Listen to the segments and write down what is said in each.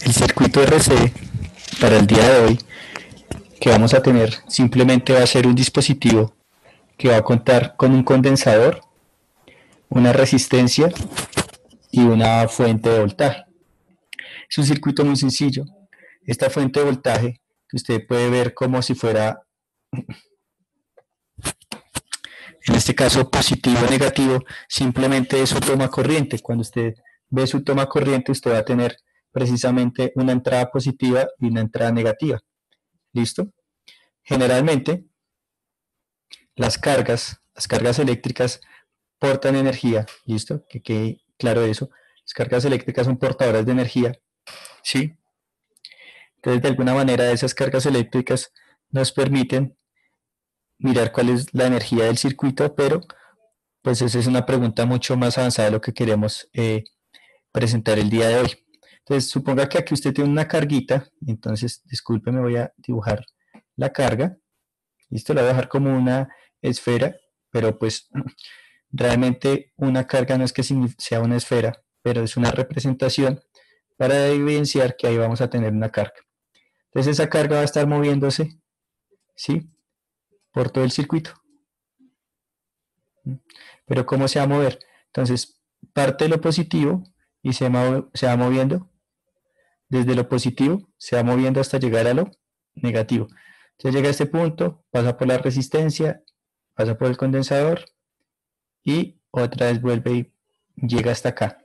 El circuito RC para el día de hoy que vamos a tener simplemente va a ser un dispositivo que va a contar con un condensador, una resistencia y una fuente de voltaje. Es un circuito muy sencillo. Esta fuente de voltaje que usted puede ver como si fuera, en este caso, positivo o negativo, simplemente es su toma corriente. Cuando usted ve su toma corriente, usted va a tener precisamente una entrada positiva y una entrada negativa. ¿Listo? Generalmente, las cargas eléctricas portan energía. ¿Listo? Que quede claro eso. Las cargas eléctricas son portadoras de energía. ¿Sí? Entonces, de alguna manera, esas cargas eléctricas nos permiten mirar cuál es la energía del circuito, pero pues esa es una pregunta mucho más avanzada de lo que queremos presentar el día de hoy. Entonces, suponga que aquí usted tiene una carguita, entonces, disculpe, me voy a dibujar la carga. Listo, la voy a dejar como una esfera, pero pues realmente una carga no es que sea una esfera, pero es una representación para evidenciar que ahí vamos a tener una carga. Entonces esa carga va a estar moviéndose, ¿sí?, por todo el circuito. Pero ¿cómo se va a mover? Entonces parte de lo positivo y se va moviendo desde lo positivo, se va moviendo hasta llegar a lo negativo. Entonces llega a este punto, pasa por la resistencia, pasa por el condensador y otra vez vuelve y llega hasta acá.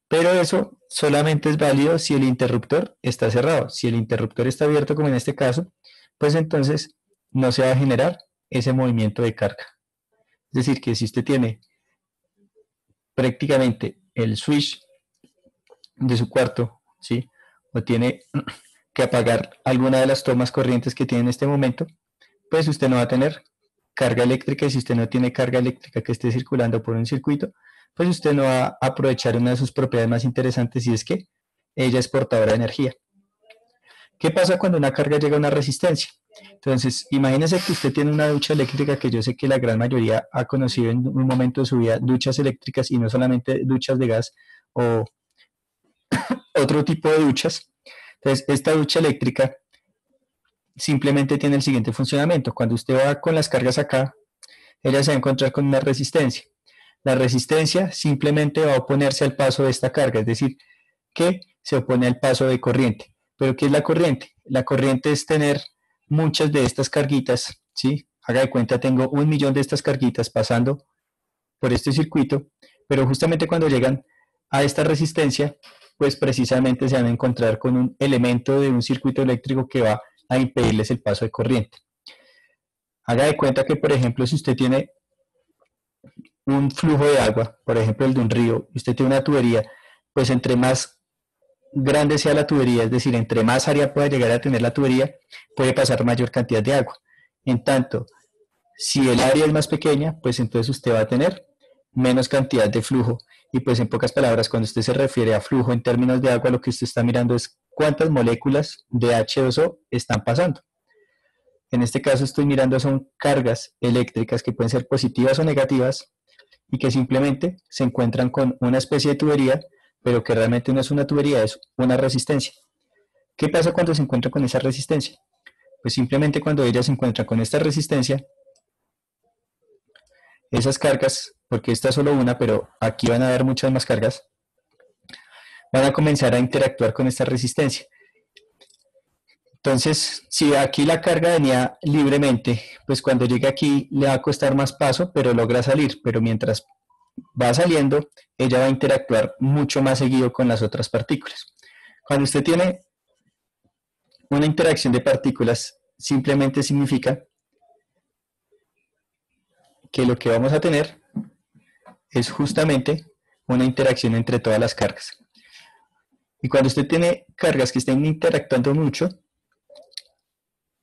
Pero eso solamente es válido si el interruptor está cerrado. Si el interruptor está abierto, como en este caso, pues entonces no se va a generar ese movimiento de carga. Es decir, que si usted tiene prácticamente el switch de su cuarto, ¿sí?, o tiene que apagar alguna de las tomas corrientes que tiene en este momento, pues usted no va a tener carga eléctrica, y si usted no tiene carga eléctrica que esté circulando por un circuito, pues usted no va a aprovechar una de sus propiedades más interesantes, y es que ella es portadora de energía. ¿Qué pasa cuando una carga llega a una resistencia? Entonces, imagínese que usted tiene una ducha eléctrica, que yo sé que la gran mayoría ha conocido en un momento de su vida duchas eléctricas, y no solamente duchas de gas o otro tipo de duchas. Entonces, esta ducha eléctrica simplemente tiene el siguiente funcionamiento. Cuando usted va con las cargas acá, ella se va a encontrar con una resistencia. La resistencia simplemente va a oponerse al paso de esta carga, es decir, que se opone al paso de corriente. ¿Pero qué es la corriente? La corriente es tener muchas de estas carguitas, ¿sí? Haga de cuenta, tengo 1.000.000 de estas carguitas pasando por este circuito, pero justamente cuando llegan a esta resistencia, pues precisamente se van a encontrar con un elemento de un circuito eléctrico que va a impedirles el paso de corriente. Haga de cuenta que, por ejemplo, si usted tiene un flujo de agua, por ejemplo el de un río, y usted tiene una tubería, pues entre más grande sea la tubería, es decir, entre más área pueda llegar a tener la tubería, puede pasar mayor cantidad de agua. En tanto, si el área es más pequeña, pues entonces usted va a tener menos cantidad de flujo. Y pues en pocas palabras, cuando usted se refiere a flujo en términos de agua, lo que usted está mirando es cuántas moléculas de H2O están pasando. En este caso estoy mirando son cargas eléctricas que pueden ser positivas o negativas, y que simplemente se encuentran con una especie de tubería, pero que realmente no es una tubería, es una resistencia. ¿Qué pasa cuando se encuentra con esa resistencia? Pues simplemente cuando ella se encuentra con esta resistencia, esas cargas, porque esta es solo una, pero aquí van a haber muchas más cargas, van a comenzar a interactuar con esta resistencia. Entonces, si aquí la carga venía libremente, pues cuando llegue aquí le va a costar más paso, pero logra salir. Pero mientras va saliendo, ella va a interactuar mucho más seguido con las otras partículas. Cuando usted tiene una interacción de partículas, simplemente significa que lo que vamos a tener es justamente una interacción entre todas las cargas. Y cuando usted tiene cargas que estén interactuando mucho,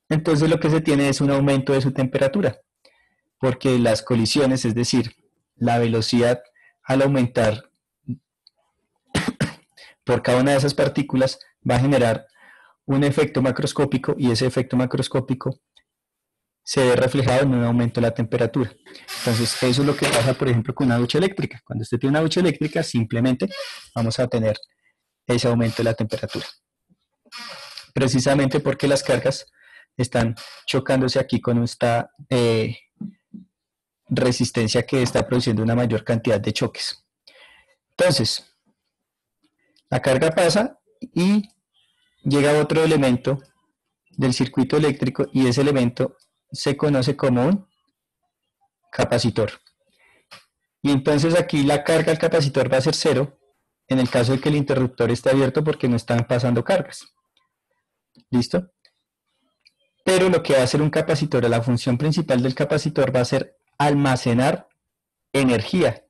entonces lo que se tiene es un aumento de su temperatura, porque las colisiones, es decir, la velocidad al aumentar por cada una de esas partículas, va a generar un efecto macroscópico, y ese efecto macroscópico se ve reflejado en un aumento de la temperatura. Entonces eso es lo que pasa, por ejemplo, con una ducha eléctrica. Cuando usted tiene una ducha eléctrica, simplemente vamos a tener ese aumento de la temperatura. precisamente porque las cargas están chocándose aquí con esta resistencia que está produciendo una mayor cantidad de choques. Entonces, la carga pasa y llega otro elemento del circuito eléctrico y ese elemento se conoce como un capacitor. Y entonces aquí la carga al capacitor va a ser cero en el caso de que el interruptor esté abierto porque no están pasando cargas. ¿Listo? Pero lo que va a hacer un capacitor, la función principal del capacitor va a ser almacenar energía.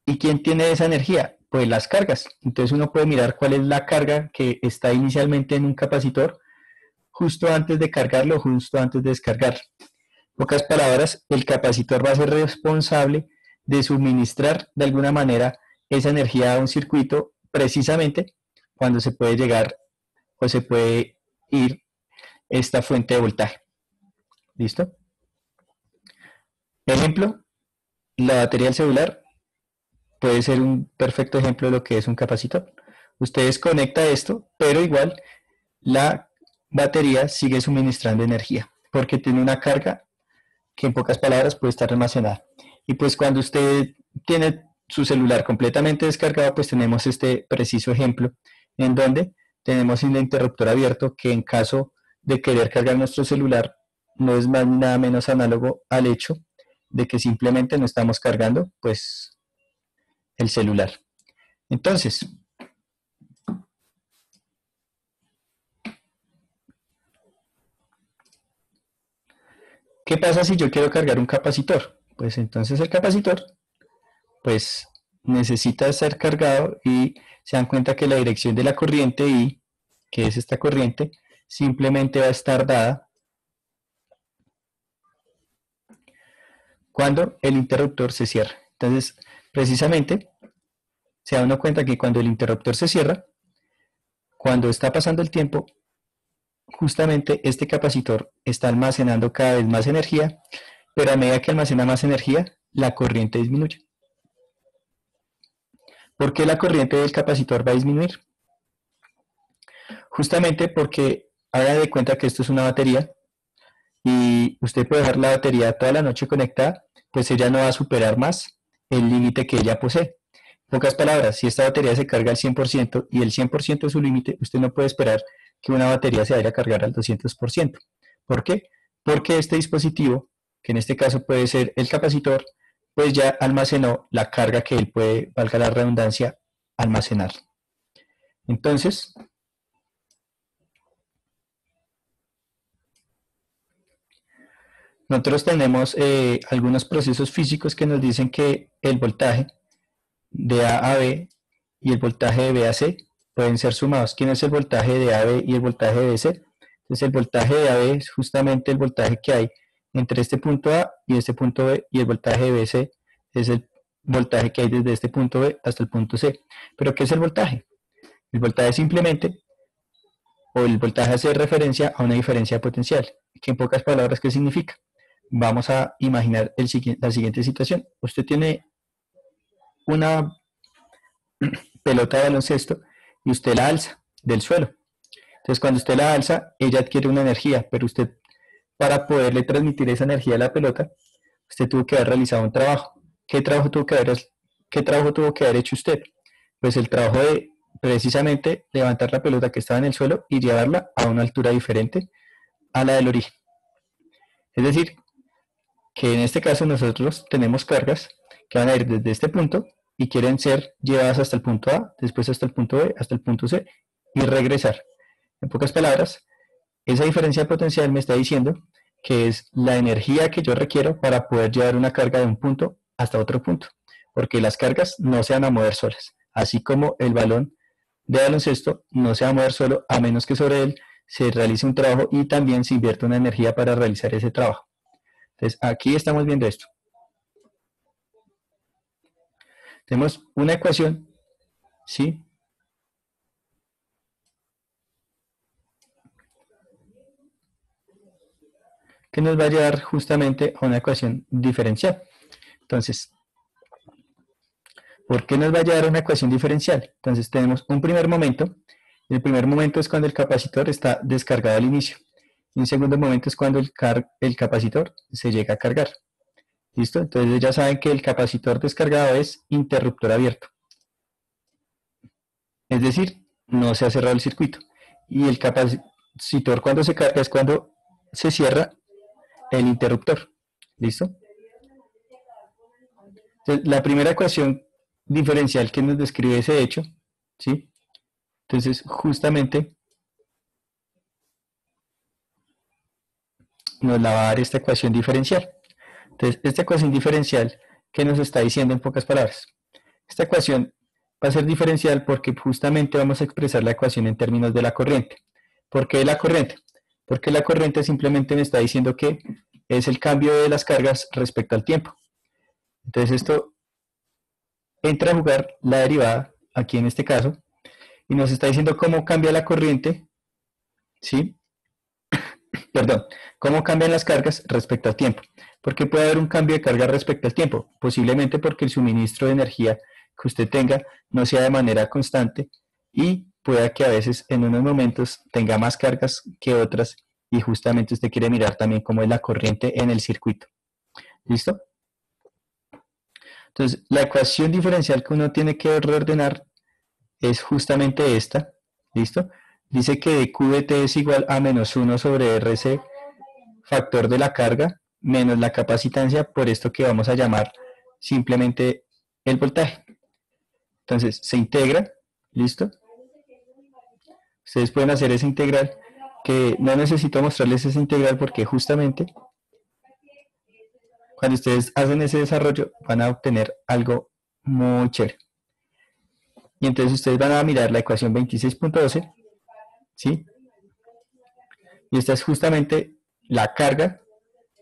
¿Y quién tiene esa energía? Pues las cargas. Entonces uno puede mirar cuál es la carga que está inicialmente en un capacitor justo antes de cargarlo, justo antes de descargarlo. En pocas palabras, el capacitor va a ser responsable de suministrar de alguna manera esa energía a un circuito precisamente cuando se puede llegar o se puede ir esta fuente de voltaje. ¿Listo? Ejemplo, la batería del celular puede ser un perfecto ejemplo de lo que es un capacitor. Usted desconecta esto, pero igual la batería sigue suministrando energía porque tiene una carga que en pocas palabras puede estar almacenada. Y pues cuando usted tiene su celular completamente descargado, pues tenemos este preciso ejemplo en donde tenemos un interruptor abierto que en caso de querer cargar nuestro celular no es más ni nada menos análogo al hecho de que simplemente no estamos cargando pues el celular. Entonces, ¿qué pasa si yo quiero cargar un capacitor? Pues entonces el capacitor pues necesita ser cargado y se dan cuenta que la dirección de la corriente I, que es esta corriente, simplemente va a estar dada cuando el interruptor se cierra. Entonces, precisamente, se da uno cuenta que cuando el interruptor se cierra, cuando está pasando el tiempo, justamente este capacitor está almacenando cada vez más energía, pero a medida que almacena más energía, la corriente disminuye. ¿Por qué la corriente del capacitor va a disminuir? Justamente porque haga de cuenta que esto es una batería y usted puede dejar la batería toda la noche conectada, pues ella no va a superar más el límite que ella posee. En pocas palabras, si esta batería se carga al 100% y el 100% es su límite, usted no puede esperar que una batería se vaya a cargar al 200%. ¿Por qué? Porque este dispositivo, que en este caso puede ser el capacitor, pues ya almacenó la carga que él puede, valga la redundancia, almacenar. Entonces, nosotros tenemos algunos procesos físicos que nos dicen que el voltaje de A a B y el voltaje de B a C pueden ser sumados. ¿Quién es el voltaje de AB y el voltaje de BC? Entonces el voltaje de AB es justamente el voltaje que hay entre este punto A y este punto B, y el voltaje de BC es el voltaje que hay desde este punto B hasta el punto C. ¿Pero qué es el voltaje? El voltaje simplemente, o el voltaje hace referencia a una diferencia potencial, que en pocas palabras, ¿qué significa? Vamos a imaginar la siguiente situación. Usted tiene una pelota de baloncesto y usted la alza del suelo. Entonces, cuando usted la alza, ella adquiere una energía, pero usted, para poderle transmitir esa energía a la pelota, usted tuvo que haber realizado un trabajo. ¿Qué trabajo tuvo que haber hecho usted? Pues el trabajo de precisamente levantar la pelota que estaba en el suelo y llevarla a una altura diferente a la del origen. Es decir, que en este caso nosotros tenemos cargas que van a ir desde este punto y quieren ser llevadas hasta el punto A, después hasta el punto B, hasta el punto C y regresar. En pocas palabras, esa diferencia potencial me está diciendo que es la energía que yo requiero para poder llevar una carga de un punto hasta otro punto, porque las cargas no se van a mover solas, así como el balón de baloncesto no se va a mover solo a menos que sobre él se realice un trabajo y también se invierta una energía para realizar ese trabajo. Entonces, aquí estamos viendo esto. Tenemos una ecuación, ¿sí? Que nos va a llevar justamente a una ecuación diferencial. Entonces, ¿por qué nos va a llevar a una ecuación diferencial? Entonces, tenemos un primer momento El primer momento es cuando el capacitor está descargado al inicio. Y un segundo momento es cuando el capacitor se llega a cargar. ¿Listo? Entonces ya saben que el capacitor descargado es interruptor abierto. Es decir, no se ha cerrado el circuito. Y el capacitor cuando se carga es cuando se cierra el interruptor. ¿Listo? Entonces, la primera ecuación diferencial que nos describe ese hecho, ¿sí? Entonces, justamente nos la va a dar esta ecuación diferencial. Entonces, esta ecuación diferencial, ¿qué nos está diciendo en pocas palabras? Esta ecuación va a ser diferencial porque justamente vamos a expresar la ecuación en términos de la corriente. ¿Por qué la corriente? Porque la corriente simplemente me está diciendo que es el cambio de las cargas respecto al tiempo. Entonces esto entra a jugar la derivada, aquí en este caso, y nos está diciendo cómo cambia la corriente, ¿sí? Perdón, cómo cambian las cargas respecto al tiempo. ¿Por qué puede haber un cambio de carga respecto al tiempo? Posiblemente porque el suministro de energía que usted tenga no sea de manera constante y pueda que a veces en unos momentos tenga más cargas que otras y justamente usted quiere mirar también cómo es la corriente en el circuito. ¿Listo? Entonces, la ecuación diferencial que uno tiene que reordenar es justamente esta. ¿Listo? Dice que de QT es igual a menos 1 sobre RC factor de la carga menos la capacitancia por esto que vamos a llamar simplemente el voltaje. Entonces se integra, ¿listo? Ustedes pueden hacer esa integral, que no necesito mostrarles esa integral porque justamente cuando ustedes hacen ese desarrollo van a obtener algo muy chévere. Y entonces ustedes van a mirar la ecuación 26.12, ¿sí? Y esta es justamente la carga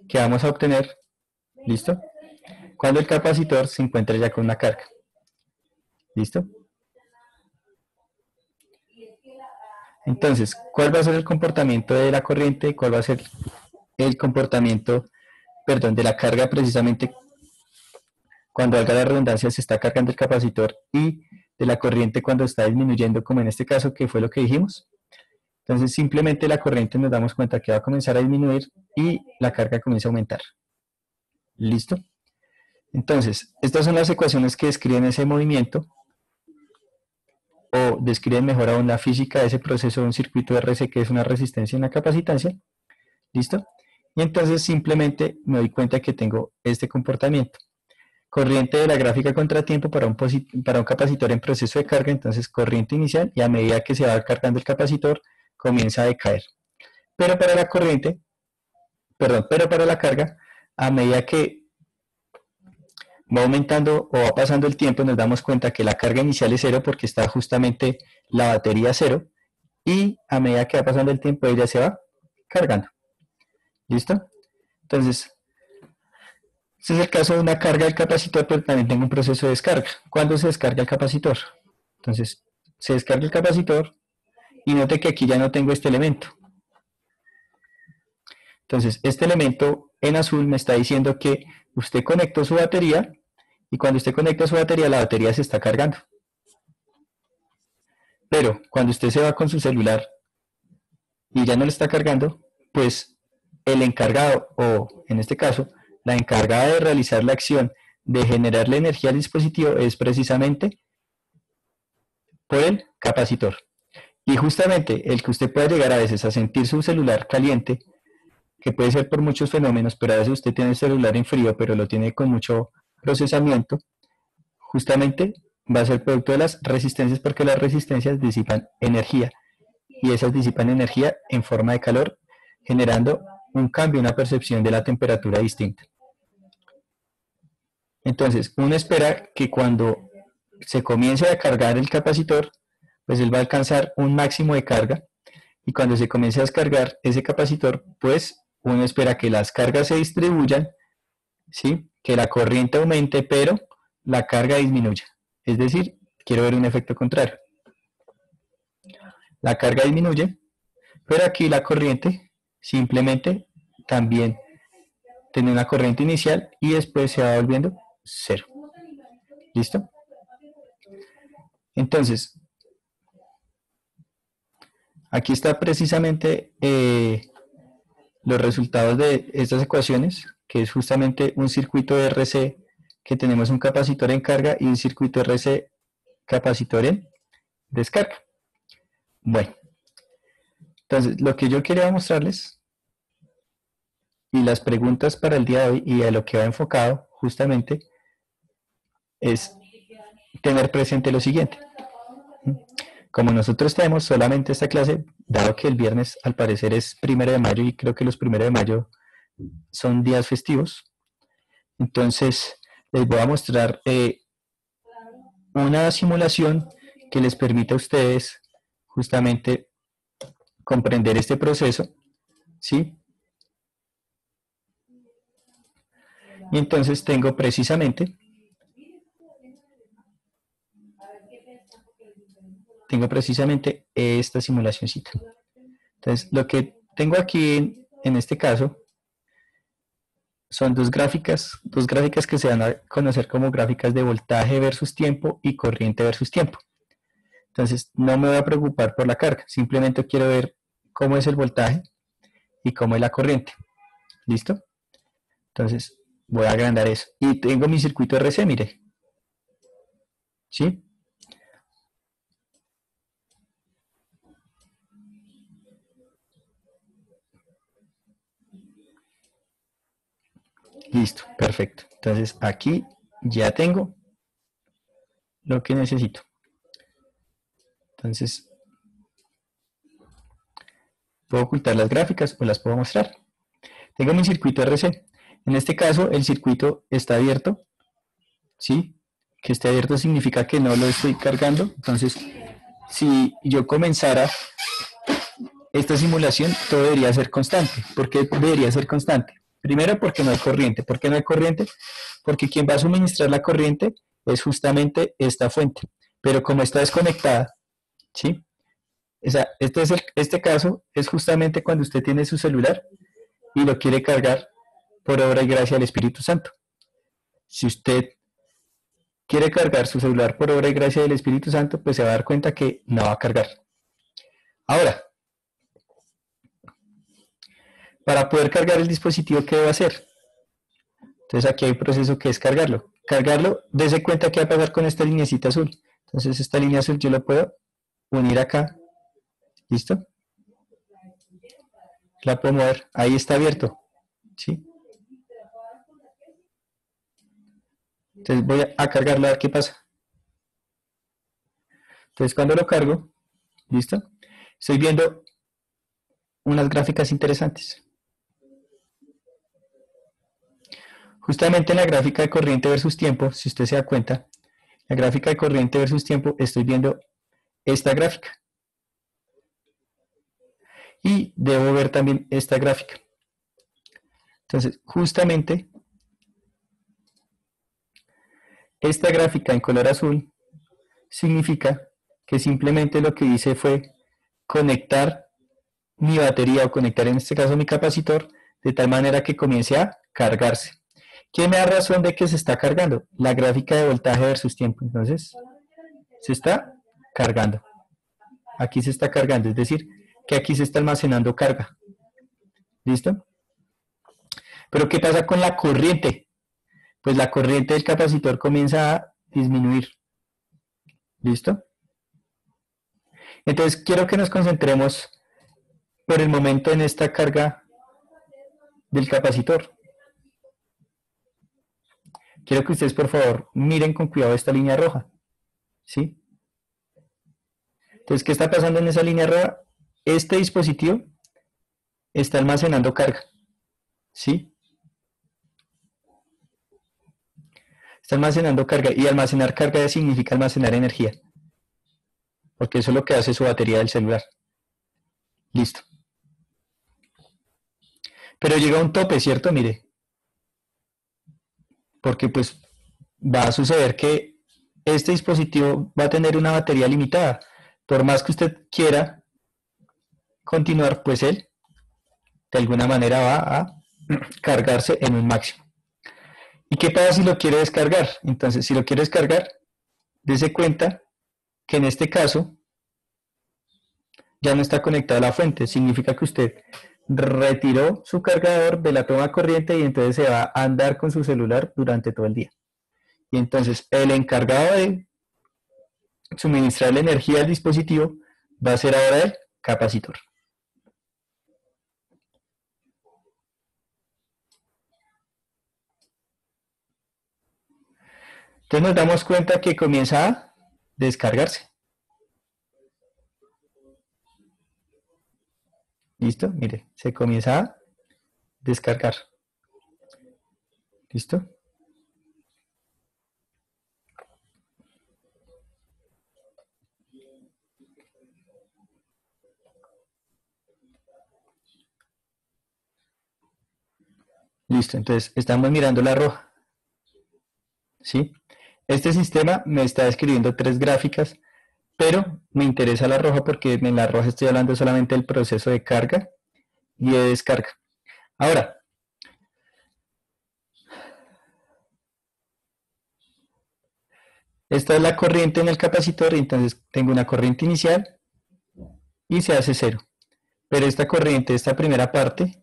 que vamos a obtener, ¿listo? Cuando el capacitor se encuentra ya con una carga. ¿Listo? Entonces, ¿cuál va a ser el comportamiento de la corriente? ¿Cuál va a ser el comportamiento, perdón, de la carga precisamente cuando, valga la redundancia, se está cargando el capacitor y de la corriente cuando está disminuyendo, como en este caso, que fue lo que dijimos? Entonces, simplemente la corriente nos damos cuenta que va a comenzar a disminuir y la carga comienza a aumentar. ¿Listo? Entonces, estas son las ecuaciones que describen ese movimiento o describen mejor aún la física de ese proceso de un circuito de RC que es una resistencia y una capacitancia. ¿Listo? Y entonces simplemente me doy cuenta que tengo este comportamiento. Corriente de la gráfica contratiempo para un capacitor en proceso de carga, entonces corriente inicial y a medida que se va cargando el capacitor comienza a decaer. Pero para la corriente, perdón, pero para la carga, a medida que va aumentando o va pasando el tiempo, nos damos cuenta que la carga inicial es cero porque está justamente la batería cero y a medida que va pasando el tiempo ella se va cargando. ¿Listo? Entonces, este es el caso de una carga del capacitor, pero también tengo un proceso de descarga. ¿Cuándo se descarga el capacitor? Entonces, se descarga el capacitor y note que aquí ya no tengo este elemento. Entonces, este elemento en azul me está diciendo que usted conectó su batería y cuando usted conecta su batería, la batería se está cargando. Pero cuando usted se va con su celular y ya no le está cargando, pues el encargado, o en este caso, la encargada de realizar la acción de generarle energía al dispositivo es precisamente por el capacitor. Y justamente el que usted pueda llegar a veces a sentir su celular caliente, que puede ser por muchos fenómenos, pero a veces usted tiene el celular en frío, pero lo tiene con mucho procesamiento, justamente va a ser producto de las resistencias porque las resistencias disipan energía y esas disipan energía en forma de calor, generando un cambio, una percepción de la temperatura distinta. Entonces, uno espera que cuando se comience a cargar el capacitor, pues él va a alcanzar un máximo de carga y cuando se comience a descargar ese capacitor, pues uno espera que las cargas se distribuyan, ¿sí? Que la corriente aumente, pero la carga disminuya. Es decir, quiero ver un efecto contrario. La carga disminuye, pero aquí la corriente simplemente también tiene una corriente inicial y después se va volviendo cero. ¿Listo? Entonces, Aquí está precisamente los resultados de estas ecuaciones, que es justamente un circuito RC que tenemos un capacitor en carga y un circuito RC capacitor en descarga. Bueno, entonces lo que yo quería mostrarles y las preguntas para el día de hoy y a lo que va enfocado justamente es tener presente lo siguiente. Como nosotros tenemos solamente esta clase, dado que el viernes al parecer es 1 de mayo y creo que los 1 de mayo son días festivos, entonces les voy a mostrar una simulación que les permita a ustedes justamente comprender este proceso, ¿sí? Y entonces tengo precisamente esta simulacióncita. Entonces, lo que tengo aquí en este caso son dos gráficas que se van a conocer como gráficas de voltaje versus tiempo y corriente versus tiempo. Entonces, no me voy a preocupar por la carga, simplemente quiero ver cómo es el voltaje y cómo es la corriente. ¿Listo? Entonces, voy a agrandar eso. Y tengo mi circuito RC, mire. ¿Sí? Listo, perfecto. Entonces, aquí ya tengo lo que necesito. Entonces, puedo ocultar las gráficas o las puedo mostrar. Tengo mi circuito RC. En este caso, el circuito está abierto. ¿Sí? Que esté abierto significa que no lo estoy cargando. Entonces, si yo comenzara esta simulación, todo debería ser constante. ¿Por qué debería ser constante? Primero, porque no hay corriente. ¿Por qué no hay corriente? Porque quien va a suministrar la corriente es justamente esta fuente. Pero como está desconectada, ¿sí? O sea, este caso es justamente cuando usted tiene su celular y lo quiere cargar por obra y gracia del Espíritu Santo. Si usted quiere cargar su celular por obra y gracia del Espíritu Santo, pues se va a dar cuenta que no va a cargar. Ahora, para poder cargar el dispositivo, ¿qué debo hacer? Entonces aquí hay un proceso que es cargarlo. Cargarlo, dése cuenta qué va a pasar con esta lineecita azul. Entonces esta línea azul yo lo puedo unir acá. ¿Listo? La puedo mover. Ahí está abierto. ¿Sí? Entonces voy a cargarlo a ver qué pasa. Entonces cuando lo cargo, ¿listo? Estoy viendo unas gráficas interesantes. Justamente en la gráfica de corriente versus tiempo, si usted se da cuenta, la gráfica de corriente versus tiempo, estoy viendo esta gráfica. Y debo ver también esta gráfica. Entonces, justamente, esta gráfica en color azul significa que simplemente lo que hice fue conectar mi batería o conectar en este caso mi capacitor de tal manera que comience a cargarse. ¿Qué me da razón de que se está cargando? La gráfica de voltaje versus tiempo. Entonces, se está cargando. Aquí se está cargando, es decir, que aquí se está almacenando carga. ¿Listo? Pero ¿qué pasa con la corriente? Pues la corriente del capacitor comienza a disminuir. ¿Listo? Entonces quiero que nos concentremos por el momento en esta carga del capacitor. Quiero que ustedes por favor miren con cuidado esta línea roja. ¿Sí? Entonces, ¿qué está pasando en esa línea roja? Este dispositivo está almacenando carga. ¿Sí? Está almacenando carga y almacenar carga significa almacenar energía. Porque eso es lo que hace su batería del celular. Listo. Pero llega a un tope, ¿cierto? Mire. Porque pues va a suceder que este dispositivo va a tener una batería limitada. Por más que usted quiera continuar, pues él de alguna manera va a cargarse en un máximo. ¿Y qué pasa si lo quiere descargar? Entonces, si lo quiere descargar, dése cuenta que en este caso ya no está conectado a la fuente. Significa que usted retiró su cargador de la toma corriente y entonces se va a andar con su celular durante todo el día. Y entonces el encargado de suministrar la energía al dispositivo va a ser ahora el capacitor. Entonces nos damos cuenta que comienza a descargarse. ¿Listo? Mire, se comienza a descargar. ¿Listo? Listo, entonces estamos mirando la roja. ¿Sí? Este sistema me está describiendo 3 gráficas, pero me interesa la roja porque en la roja estoy hablando solamente del proceso de carga y de descarga. Ahora, esta es la corriente en el capacitor, entonces tengo una corriente inicial y se hace cero. Pero esta corriente, esta primera parte,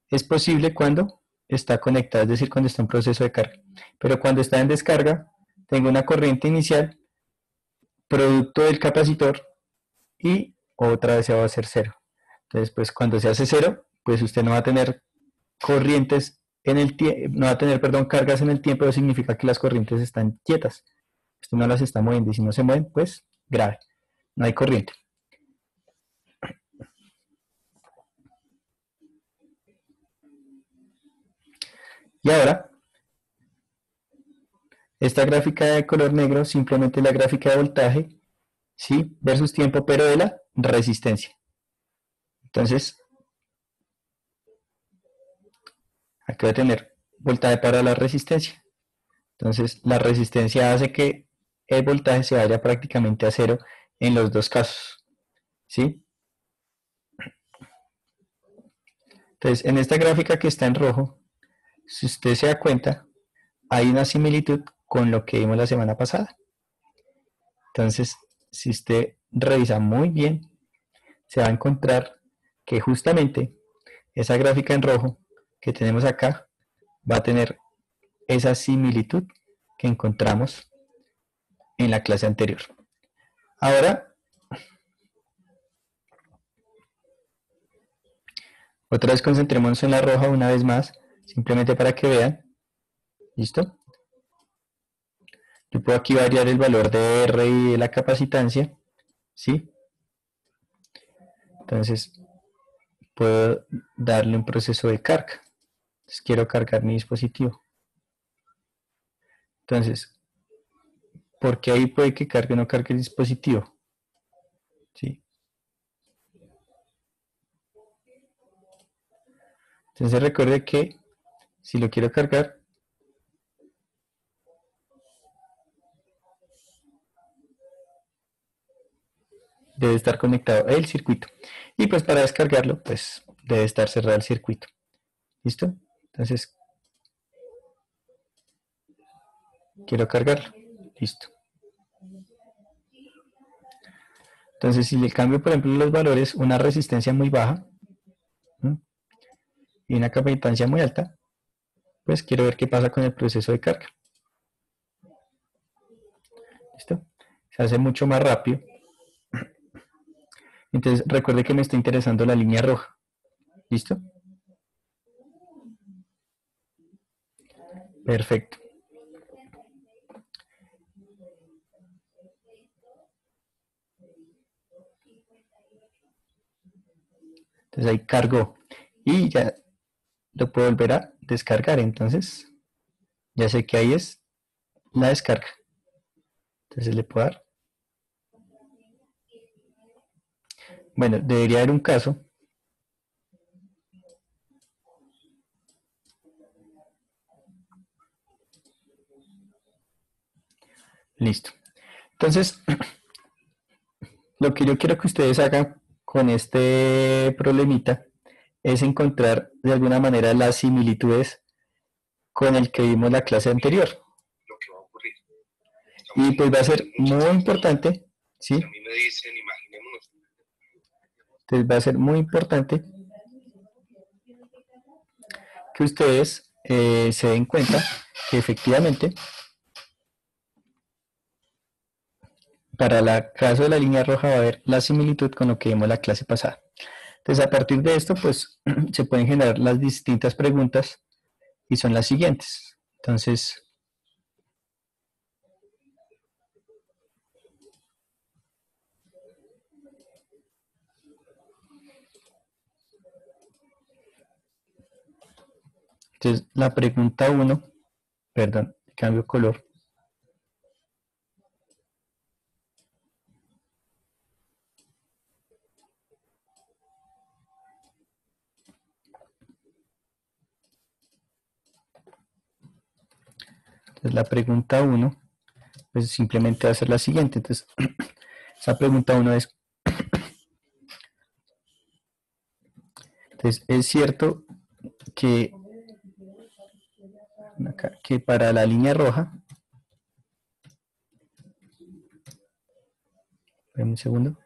es posible cuando está conectada, es decir, cuando está en proceso de carga. Pero cuando está en descarga, tengo una corriente inicial, producto del capacitor, y otra vez se va a hacer cero. Entonces, pues cuando se hace cero, pues usted no va a tener corrientes en el tiempo, no va a tener, perdón, cargas en el tiempo, eso significa que las corrientes están quietas. Usted no las está moviendo y si no se mueven, pues grave, no hay corriente. Y ahora, esta gráfica de color negro simplemente es la gráfica de voltaje, ¿sí? Versus tiempo, pero de la resistencia. Entonces, aquí voy a tener voltaje para la resistencia. Entonces, la resistencia hace que el voltaje se vaya prácticamente a cero en los dos casos, ¿sí? Entonces, en esta gráfica que está en rojo, si usted se da cuenta, hay una similitud con lo que vimos la semana pasada. Entonces, si usted revisa muy bien, se va a encontrar que justamente esa gráfica en rojo que tenemos acá va a tener esa similitud que encontramos en la clase anterior. Ahora, otra vez concentrémonos en la roja una vez más, simplemente para que vean. ¿Listo? Yo puedo aquí variar el valor de R y de la capacitancia, ¿sí? Entonces, puedo darle un proceso de carga. Entonces, quiero cargar mi dispositivo. Entonces, ¿por qué ahí puede que cargue o no cargue el dispositivo? ¿Sí? Entonces, recuerde que si lo quiero cargar, debe estar conectado el circuito. Y pues para descargarlo, pues debe estar cerrado el circuito. ¿Listo? Entonces, quiero cargarlo. Listo. Entonces, si le cambio, por ejemplo, los valores, una resistencia muy baja, ¿sí? Y una capacitancia muy alta, pues quiero ver qué pasa con el proceso de carga. ¿Listo? Se hace mucho más rápido. Entonces, recuerde que me está interesando la línea roja. ¿Listo? Perfecto. Entonces ahí cargó. Y ya lo puedo volver a descargar. Entonces, ya sé que ahí es la descarga. Entonces le puedo dar. Bueno, debería haber un caso. Listo. Entonces, lo que yo quiero que ustedes hagan con este problemita es encontrar de alguna manera las similitudes con el que vimos la clase anterior. Y pues va a ser muy importante, ¿sí? Entonces va a ser muy importante que ustedes se den cuenta que efectivamente para el caso de la línea roja va a haber la similitud con lo que vimos la clase pasada. Entonces a partir de esto pues se pueden generar las distintas preguntas y son las siguientes. Entonces la pregunta 1, perdón, cambio color. Entonces la pregunta 1, pues simplemente va a ser la siguiente. Entonces, esa pregunta 1 es, entonces, ¿es cierto que para la línea roja, un segundo,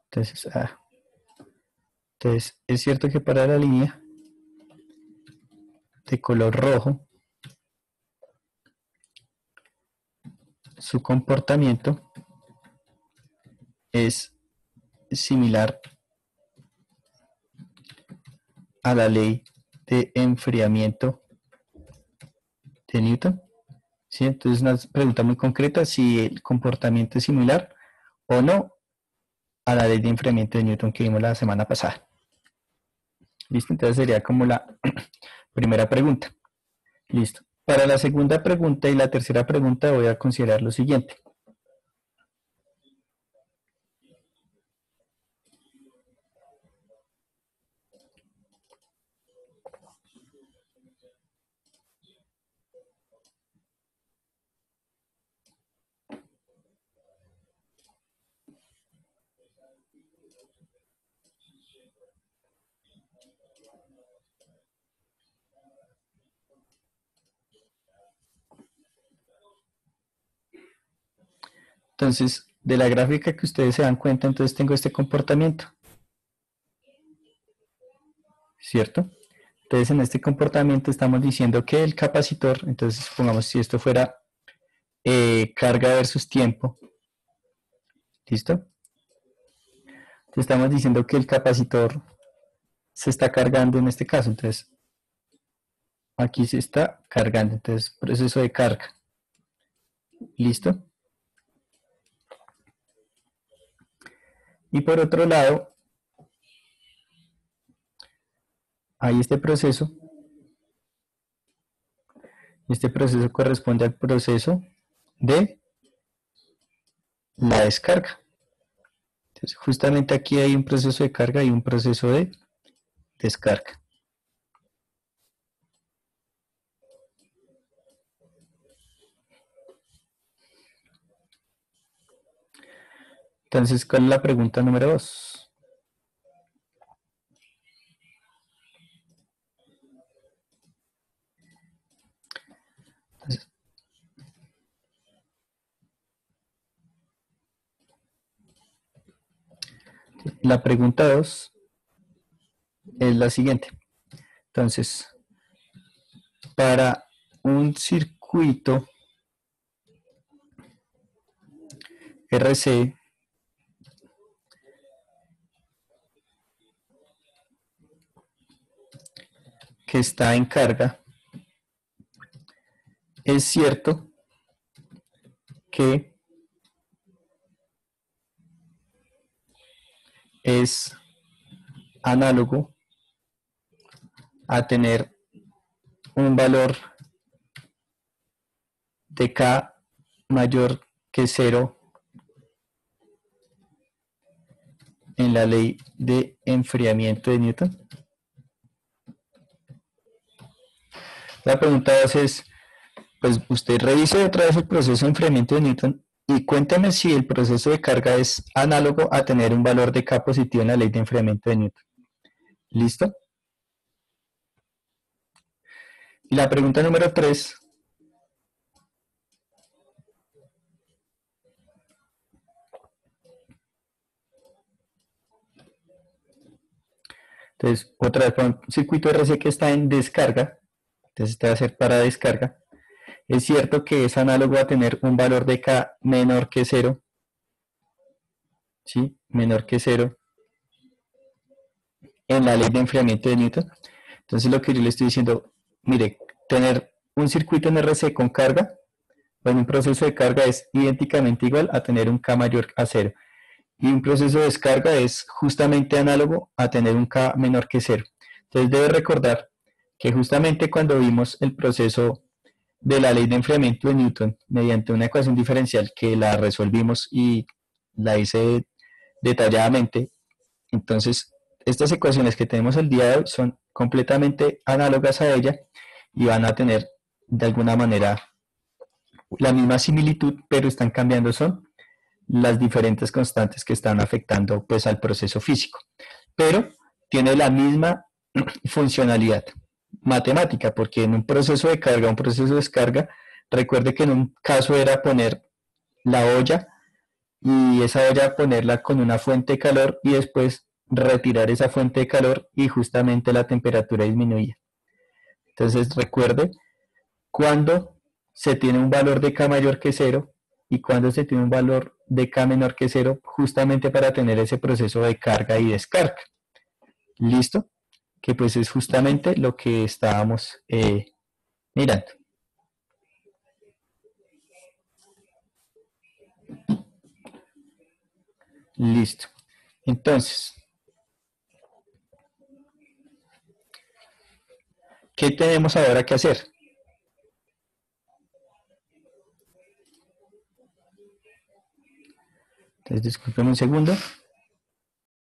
entonces, entonces es cierto que para la línea de color rojo, su comportamiento es similar a la ley de enfriamiento de Newton. ¿Sí? Entonces una pregunta muy concreta si el comportamiento es similar o no a la ley de enfriamiento de Newton que vimos la semana pasada. ¿Listo? Entonces sería como la primera pregunta. Listo. Para la segunda pregunta y la tercera pregunta voy a considerar lo siguiente. Entonces, de la gráfica que ustedes se dan cuenta, entonces tengo este comportamiento. ¿Cierto? Entonces, en este comportamiento estamos diciendo que el capacitor, entonces supongamos si esto fuera carga versus tiempo. ¿Listo? Entonces, estamos diciendo que el capacitor se está cargando en este caso. Entonces, aquí se está cargando. Entonces, proceso de carga. ¿Listo? Y por otro lado, hay este proceso. Este proceso corresponde al proceso de la descarga. Entonces, justamente aquí hay un proceso de carga y un proceso de descarga. Entonces, ¿cuál es la pregunta número 2? La pregunta 2 es la siguiente. Entonces, para un circuito RC que está en carga, es cierto que es análogo a tener un valor de K mayor que 0 en la ley de enfriamiento de Newton. La pregunta 2 es, pues usted revise otra vez el proceso de enfriamiento de Newton y cuénteme si el proceso de carga es análogo a tener un valor de K positivo en la ley de enfriamiento de Newton. ¿Listo? Y la pregunta número 3. Entonces, otra vez, para un circuito RC que está en descarga, entonces este va a ser para descarga. Es cierto que es análogo a tener un valor de K menor que 0, ¿sí? Menor que 0 en la ley de enfriamiento de Newton. Entonces lo que yo le estoy diciendo, mire, tener un circuito en RC con carga, o en un proceso de carga es idénticamente igual a tener un K mayor a 0. Y un proceso de descarga es justamente análogo a tener un K menor que 0. Entonces debe recordar que justamente cuando vimos el proceso de la ley de enfriamiento de Newton mediante una ecuación diferencial que la resolvimos y la hice detalladamente, entonces estas ecuaciones que tenemos el día de hoy son completamente análogas a ella y van a tener de alguna manera la misma similitud, pero están cambiando son las diferentes constantes que están afectando pues al proceso físico, pero tiene la misma funcionalidad matemática, porque en un proceso de carga, un proceso de descarga, recuerde que en un caso era poner la olla y esa olla ponerla con una fuente de calor y después retirar esa fuente de calor y justamente la temperatura disminuía. Entonces recuerde cuando se tiene un valor de K mayor que 0 y cuando se tiene un valor de K menor que 0 justamente para tener ese proceso de carga y descarga. ¿Listo? Que pues es justamente lo que estábamos mirando. Listo. Entonces, ¿qué tenemos ahora que hacer? Entonces, disculpen un segundo.